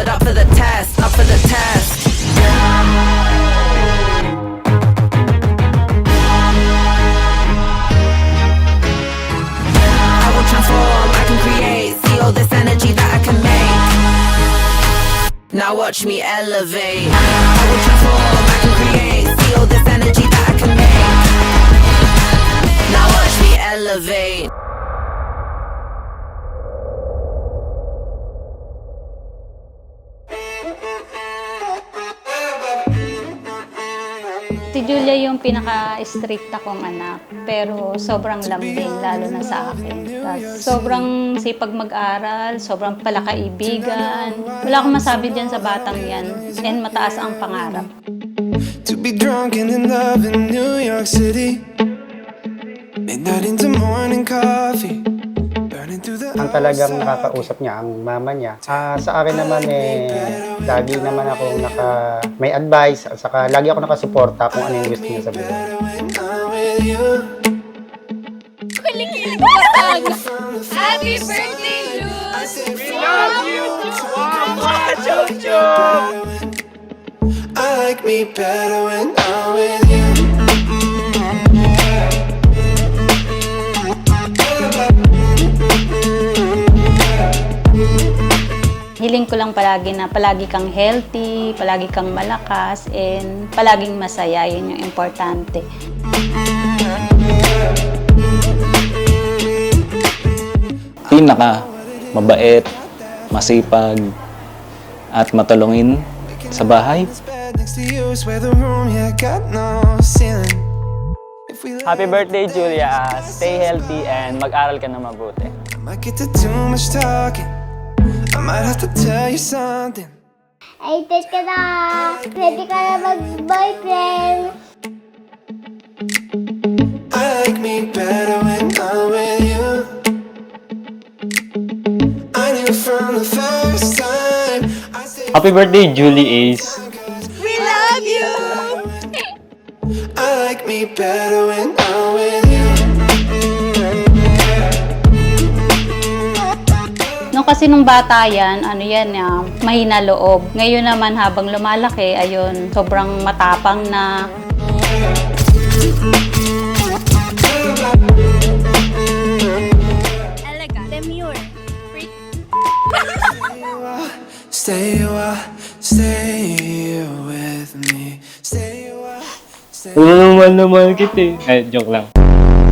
but up for the test, up for the test. I will transform, I can create, see all this energy that I can make. Now watch me elevate. I will transform, I can create, see all this energy that I can make. Now watch me elevate. Si Julia yung pinaka-stricta kong anak, pero sobrang lambing, lalo na sa akin. Sobrang sipag mag-aral, sobrang palakaibigan. Wala akong masabi dyan sa batang yan, and mataas ang pangarap. To be drunk and in love in New York City, midnight into morning coffee. Ang talagang nakakausap niya, ang mama niya. Sa akin naman lagi naman ako may advice at saka lagi ako nakasuporta kung ano yung gusto niya sa buhay. Kilig-kilig ko pag happy birthday, Luz! We love you! I like me better when I'm with you. Hiling ko lang palagi na palagi kang healthy, palagi kang malakas, and palaging masaya. Yun yung importante. Pinaka mabait, masipag, at matulungin sa bahay. Happy birthday, Julia. Stay healthy and mag-aral ka na mabuti. I might have to tell you something. Ay, test ka na! Ready ka na mag-boyfriend! I like me better when I'm with you. I knew from the first time. Happy birthday, Julie Ace. We love you! I like me better when I'm with you. No, kasi nung bata yan, mahina loob. Ngayon naman habang lumalaki, ayun, sobrang matapang na. Elegant, demure, pretty. Stay a while, stay here with me. Stay a while, stay. Naman kita eh. Joke lang.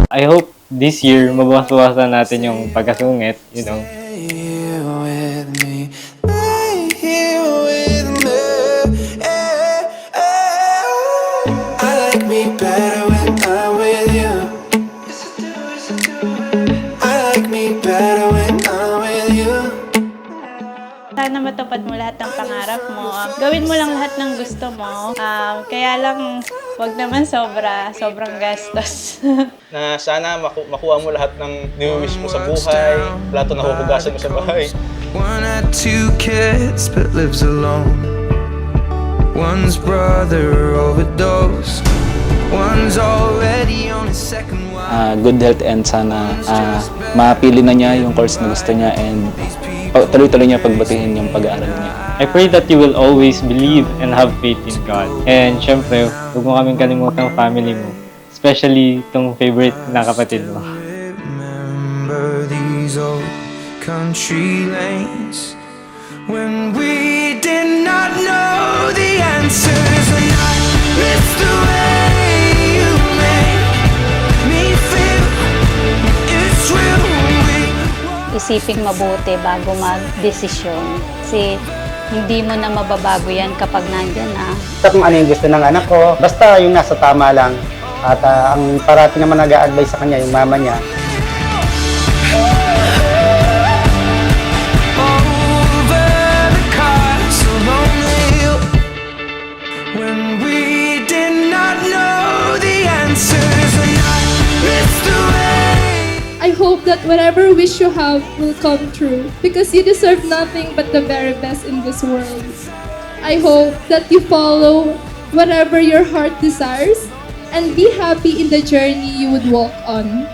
I hope this year, mabawas-bawasan natin yung pagkasungit, you know. Here with me, right here with me. I like me better when I'm with you. I like me better when I'm with you. Sana matupad mo lahat ng pangarap mo. Gawin mo lang lahat ng gusto mo. Kaya lang, wag naman sobrang gastos. Na sana makuha mo lahat ng ni-wish mo sa buhay, lahat ng nahuhugasan mo sa bahay. One had two kids but lives alone. One's brother overdosed. One's already on his second wife. Good health and sana mapili na niya yung course na gusto niya and tuloy-tuloy niya pagbutihin yung pag-aaral niya. I pray that you will always believe and have faith in God. And syempre, huwag mo kaming kalimutan ang family mo. Especially itong favorite na kapatid mo. Remember these old country lanes when we did not know the answers, and I miss the way you make me feel it's real. Isiping mabuti bago mag-desisyon. Kasi hindi mo na mababago yan kapag nandyan na. Kung ano yung gusto ng anak ko, basta yung nasa tama lang. At ang parati naman nag-a-advise sa kanya, yung mama niya. I hope that whatever wish you have will come true because you deserve nothing but the very best in this world. I hope that you follow whatever your heart desires and be happy in the journey you would walk on.